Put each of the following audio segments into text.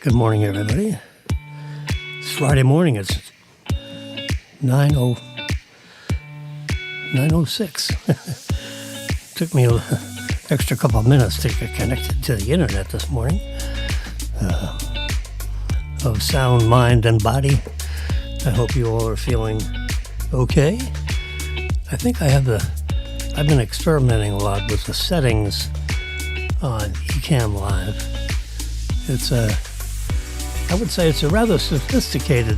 Good morning, everybody. It's Friday morning. It's 9:06. Took me an extra couple of minutes to get connected to the internet this morning. Of sound, mind, and body. I hope you all are feeling okay. I think I've been experimenting a lot with the settings on Ecamm Live. I would say it's a rather sophisticated,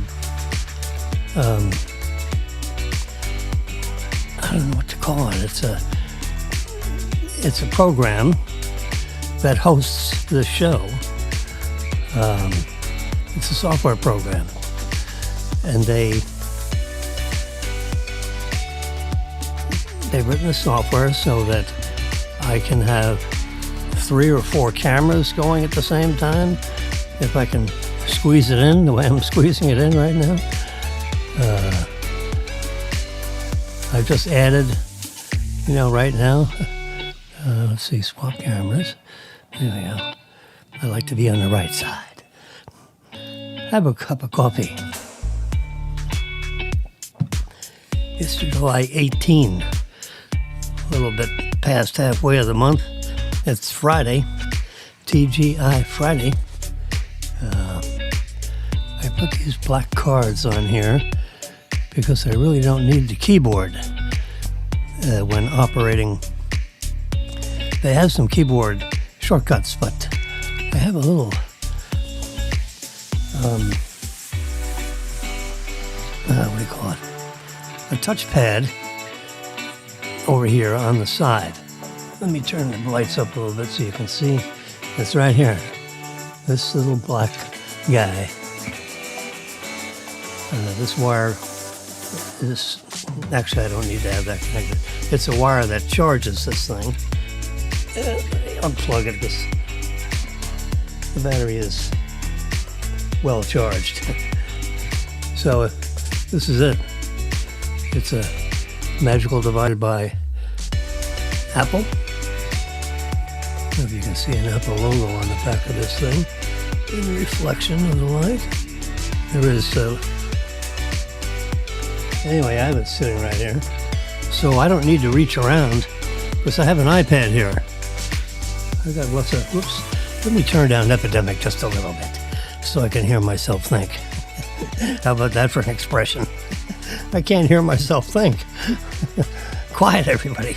I don't know what to call it. It's a program that hosts the show. It's a software program, and they've written the software so that I can have 3 or 4 cameras going at the same time, if I can squeeze it in the way I'm squeezing it in right now. I've just added, right now, let's see, swap cameras. There we go. I like to be on the right side. Have a cup of coffee. It's July 18, a little bit past halfway of the month. It's Friday, TGI Friday. I put these black cards on here because I really don't need the keyboard when operating. They have some keyboard shortcuts, but I have a little what do you call it? A touchpad over here on the side. Let me turn the lights up a little bit so you can see. It's right here. This little black guy. This wire is, actually I don't need to have that connected. It's a wire that charges this thing. Unplug it because the battery is well charged. So this is it. It's a magical divided by Apple. I don't know if you can see an Apple logo on the back of this thing. In the reflection of the light. There is, anyway, I have it sitting right here. So I don't need to reach around because I have an iPad here. I got whoops. Let me turn down Epidemic just a little bit so I can hear myself think. How about that for an expression? I can't hear myself think. Quiet, everybody.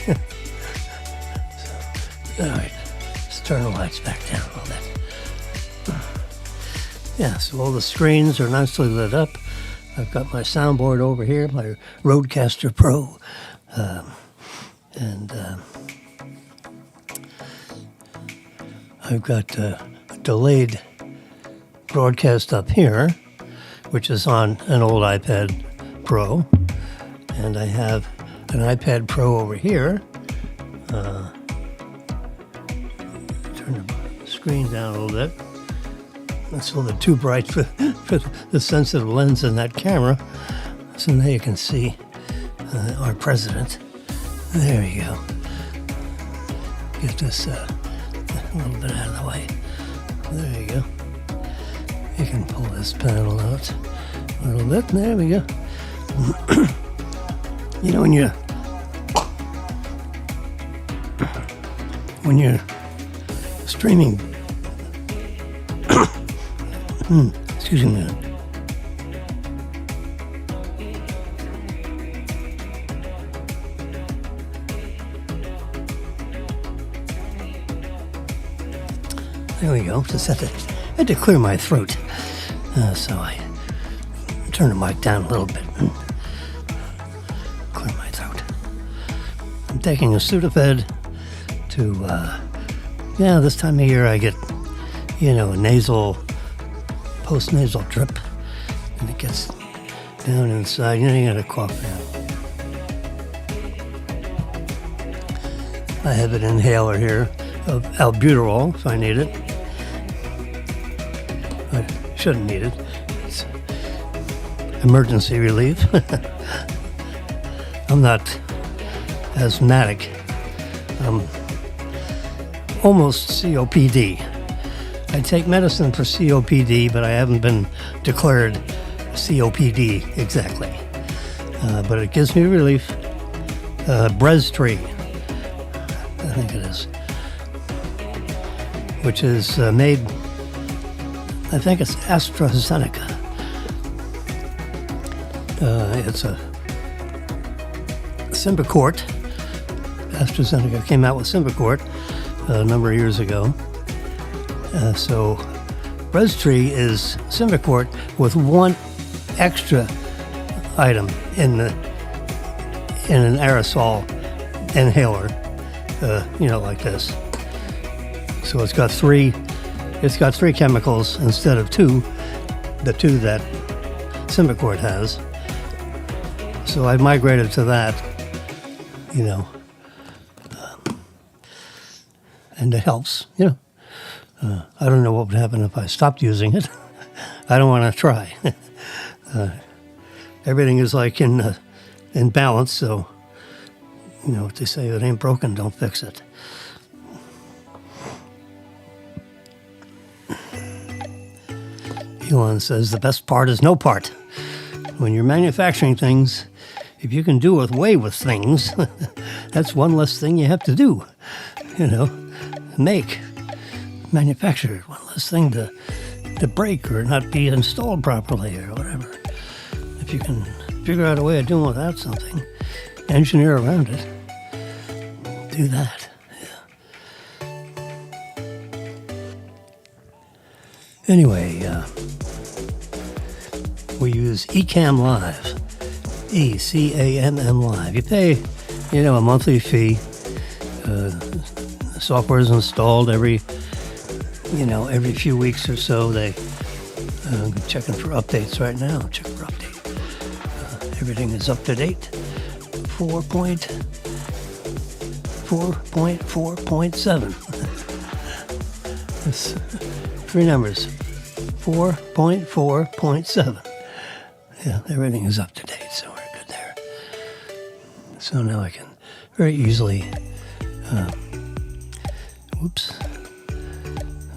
All right, let's turn the lights back down a little bit. Yeah, so all the screens are nicely lit up. I've got my soundboard over here, my Rodecaster Pro, and I've got a delayed broadcast up here, which is on an old iPad Pro, and I have an iPad Pro over here. Turn the screen down a little bit. That's a little bit too bright for the sensitive lens in that camera. So now you can see our president. There you go. Get this a little bit out of the way. There you go. You can pull this panel out a little bit. There we go. When you're streaming, excuse me. There we go. Just had to clear my throat, so I turn the mic down a little bit and clear my throat. I'm taking a Sudafed to, this time of year I get, a post-nasal drip, and it gets down inside. You gotta cough now. I have an inhaler here of albuterol if I need it. I shouldn't need it. It's emergency relief. I'm not asthmatic. I'm almost COPD. I take medicine for COPD, but I haven't been declared COPD exactly. But it gives me relief. Breztri, I think it is, which is made, I think it's AstraZeneca. It's a Symbicort. AstraZeneca came out with Symbicort a number of years ago. So Breztri is Symbicort with one extra item in an aerosol inhaler, like this. So it's got three chemicals instead of the two that Symbicort has. So I migrated to that, and it helps, I don't know what would happen if I stopped using it. I don't want to try. Everything is like in balance, so, what they say, if it ain't broken, don't fix it. Elon says the best part is no part. When you're manufacturing things, if you can do away with things, that's one less thing you have to do. Manufacture one less thing to break or not be installed properly or whatever. If you can figure out a way of doing without something, engineer around it, do that. Anyway, we use Ecamm Live, ECAMM Live. You pay, a monthly fee. The software is installed every few weeks or so. They checking for updates right now. Check for update. Everything is up to date. 4.4.7. That's 3 numbers. 4.4.7. Yeah, everything is up to date, so we're good there. So now I can very easily, whoops, I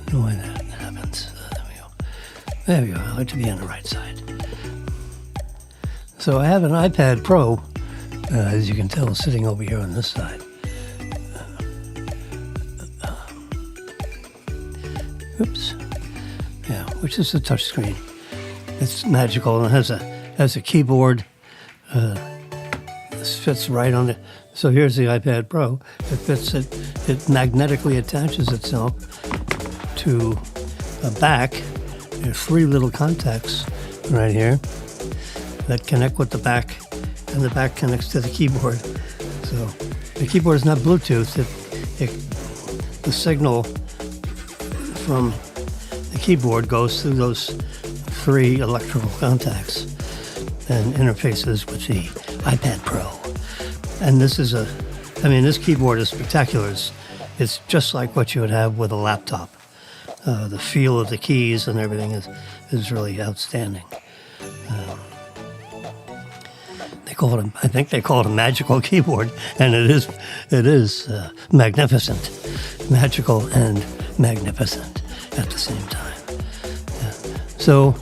don't know why that happens. There we go, I like to be on the right side. So I have an iPad Pro, as you can tell, sitting over here on this side. Oops. Yeah, which is a touch screen. It's magical and has a keyboard. This fits right on it. So here's the iPad Pro. It fits it. It magnetically attaches itself to a back. There are 3 little contacts right here that connect with the back, and the back connects to the keyboard. So the keyboard is not Bluetooth. The signal from the keyboard goes through those 3 electrical contacts and interfaces with the iPad Pro. And this keyboard is spectacular. It's just like what you would have with a laptop. The feel of the keys and everything is really outstanding. I think they call it a magical keyboard, and it is magnificent, magical and magnificent at the same time. Yeah. So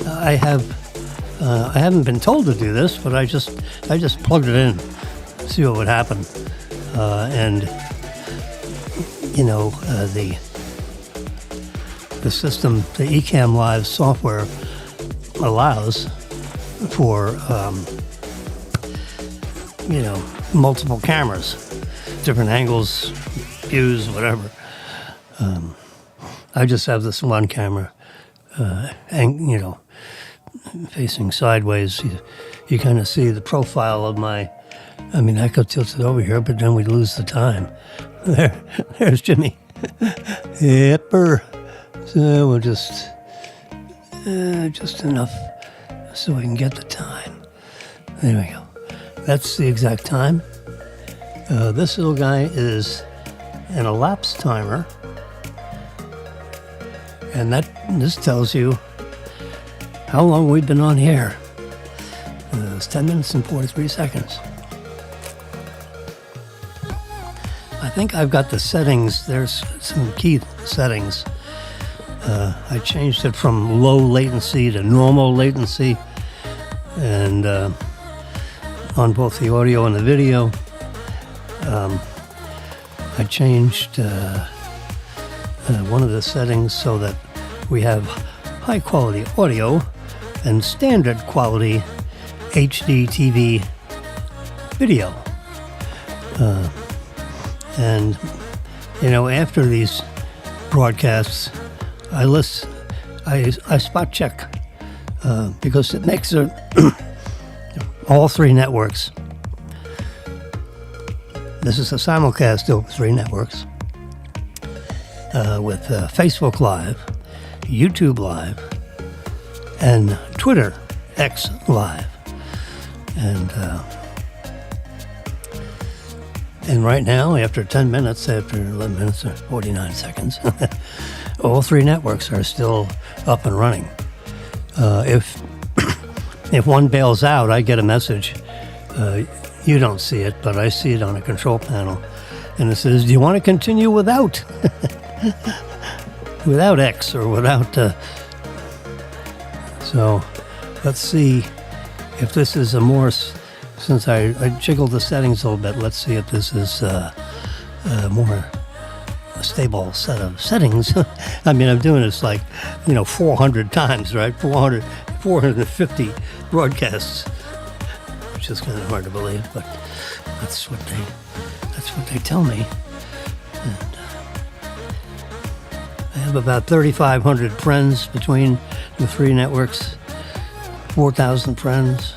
I haven't been told to do this, but I just plugged it in, see what would happen, and the system, the Ecamm Live software allows for multiple cameras, different angles, views, whatever. I just have this one camera, facing sideways. You kind of see the profile of my. I could tilt it over here, but then we'd lose the time. There's Jimmy. Yepper. So we'll just enough so we can get the time. There we go. That's the exact time. This little guy is an elapsed timer, and this tells you how long we've been on air. It's 10 minutes and 43 seconds. I think I've got the settings. There's some key settings I changed it from low latency to normal latency, and on both the audio and the video. I changed one of the settings so that we have high quality audio and standard quality HD TV video. And, after these broadcasts, I spot check because it makes all three networks. This is a simulcast over three networks with Facebook Live, YouTube Live, and Twitter X Live. And right now, after 11 minutes and 49 seconds, all three networks are still up and running. If one bails out, I get a message. You don't see it, but I see it on a control panel. And it says, do you want to continue without X or without... So let's see if this is a more... Since I jiggled the settings a little bit, let's see if this is a more stable set of settings. I mean, I'm doing this 400 times, right? 450 broadcasts, which is kind of hard to believe, but that's what they tell me. And I have about 3,500 friends between the three networks, 4,000 friends.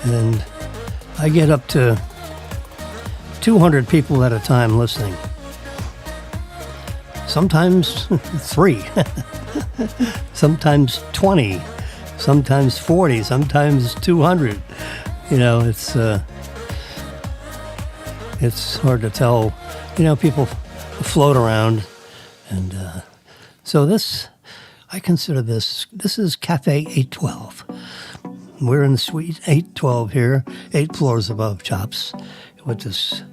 And I get up to 200 people at a time listening. Sometimes 3, sometimes 20, sometimes 40, sometimes 200. It's hard to tell. People float around. And so I consider this is Cafe 812. We're in Suite 812 here, 8 floors above Chops, with this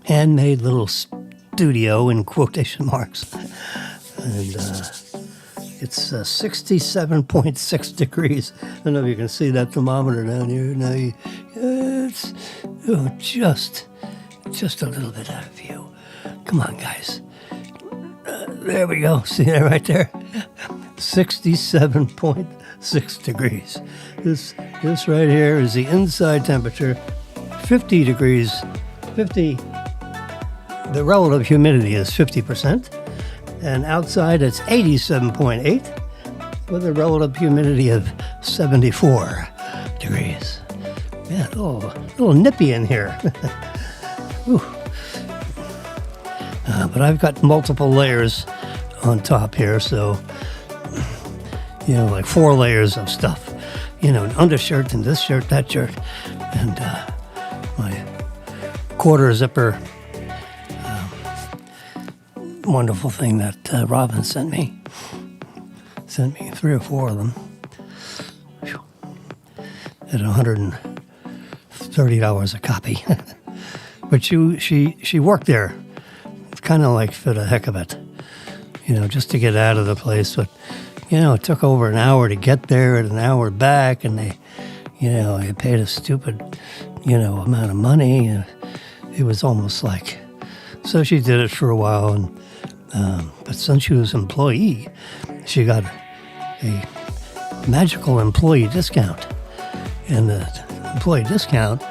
handmade little studio in quotation marks. And it's 67.6 degrees. I don't know if you can see that thermometer down here. Now it's just a little bit out of view. Come on, guys. There we go. See that right there? 67.6 degrees. This right here is the inside temperature. 50 degrees. 50. The relative humidity is 50%. And outside it's 87.8 with a relative humidity of 74 degrees. Yeah, a little nippy in here. But I've got multiple layers on top here, so, 4 layers of stuff. An undershirt and this shirt, that shirt, and my quarter zipper wonderful thing that Robin sent me. Sent me 3 or 4 of them. Whew. At $130 a copy. But she worked there. Kind of like for the heck of it, just to get out of the place. But, it took over an hour to get there and an hour back, and they paid a stupid, amount of money. And it was almost like, so she did it for a while. And but since she was an employee, she got a magical employee discount. And the employee discount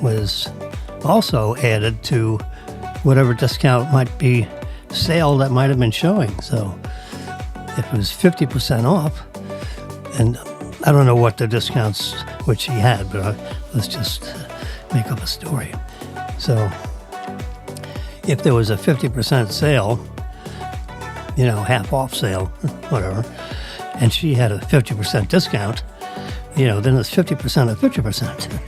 was also added to whatever discount might be sale that might have been showing. So it was 50% off. And I don't know what the discounts which she had, but let's just make up a story. So if there was a 50% sale, half off sale, whatever, and she had a 50% discount, then it's 50% of 50%.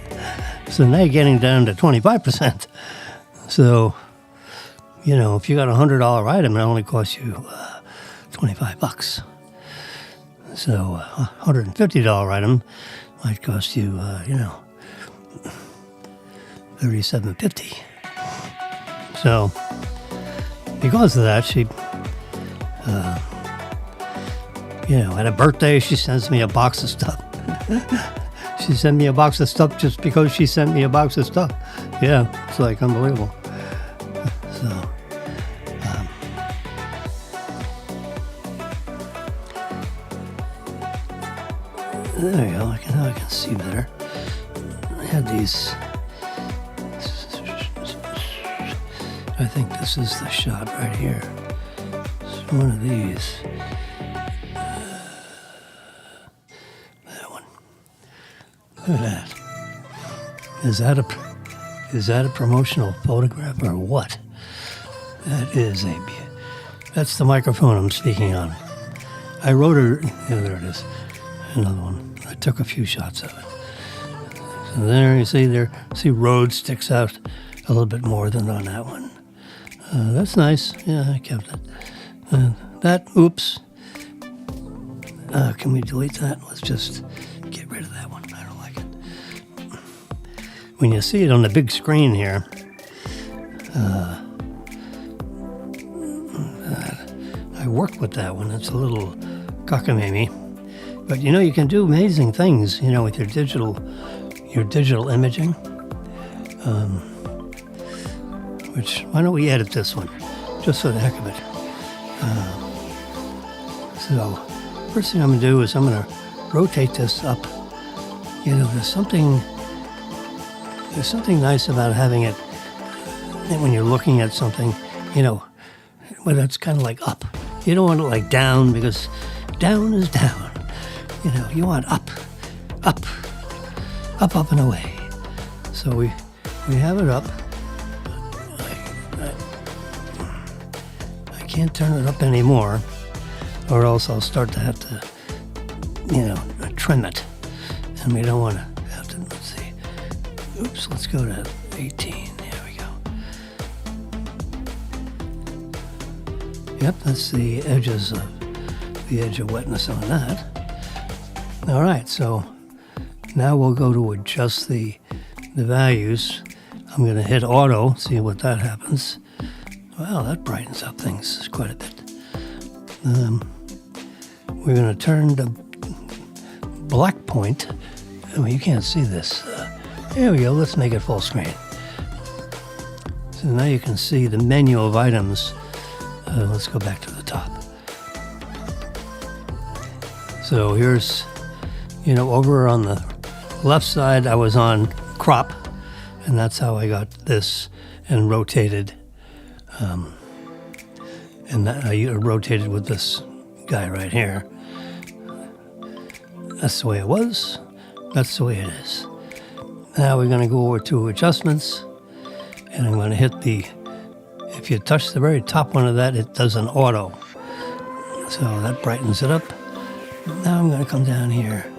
So now you're getting down to 25%. So, if you got a $100 item, it only costs you $25. So a $150 item might cost you, $37.50. So because of that, she, at a birthday, she sends me a box of stuff. She sent me a box of stuff just because she sent me a box of stuff. Yeah, it's like unbelievable. So, there you go. Now I can see better. I had these. I think this is the shot right here. It's one of these. That one. Look at that. Is that a promotional photograph or what? That's the microphone I'm speaking on. I wrote her. Yeah, there it is. Another one. I took a few shots of it. So there you see road sticks out a little bit more than on that one. That's nice. Yeah, I kept it. Oops. Can we delete that? Let's just get rid of that one. I don't like it. When you see it on the big screen here, I worked with that one. It's a little cockamamie. But you can do amazing things, with your digital imaging. Why don't we edit this one, just for the heck of it? So, first thing I'm going to do is I'm going to rotate this up. There's something nice about having it when you're looking at something, where it's kind of like up. You don't want it like down, because down is down. You want up, up, up, up and away. So we have it up. I can't turn it up anymore, or else I'll start to have to, trim it. And we don't want to have to, let's see. Oops, let's go to 18. There we go. Yep, that's the edge of wetness on that. All right, so now we'll go to adjust the values. I'm going to hit auto, see what that happens. Wow, that brightens up things quite a bit. We're going to turn the black point. You can't see this. There we go. Let's make it full screen. So now you can see the menu of items. Let's go back to the top. So here's, over on the left side, I was on crop, and that's how I got this and rotated. And that I rotated with this guy right here. That's the way it was. That's the way it is. Now we're going to go over to adjustments, and I'm going to hit if you touch the very top one of that, it does an auto. So that brightens it up. Now I'm going to come down here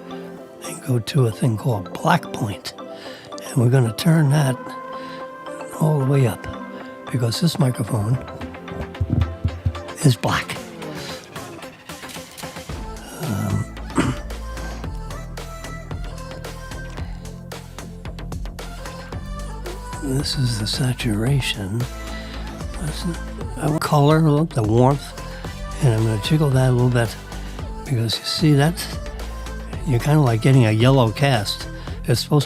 and go to a thing called black point. And we're going to turn that all the way up, because this microphone is black. This is the saturation. Color, the warmth. And I'm going to jiggle that a little bit, because you see that you're kind of like getting a yellow cast. It's supposed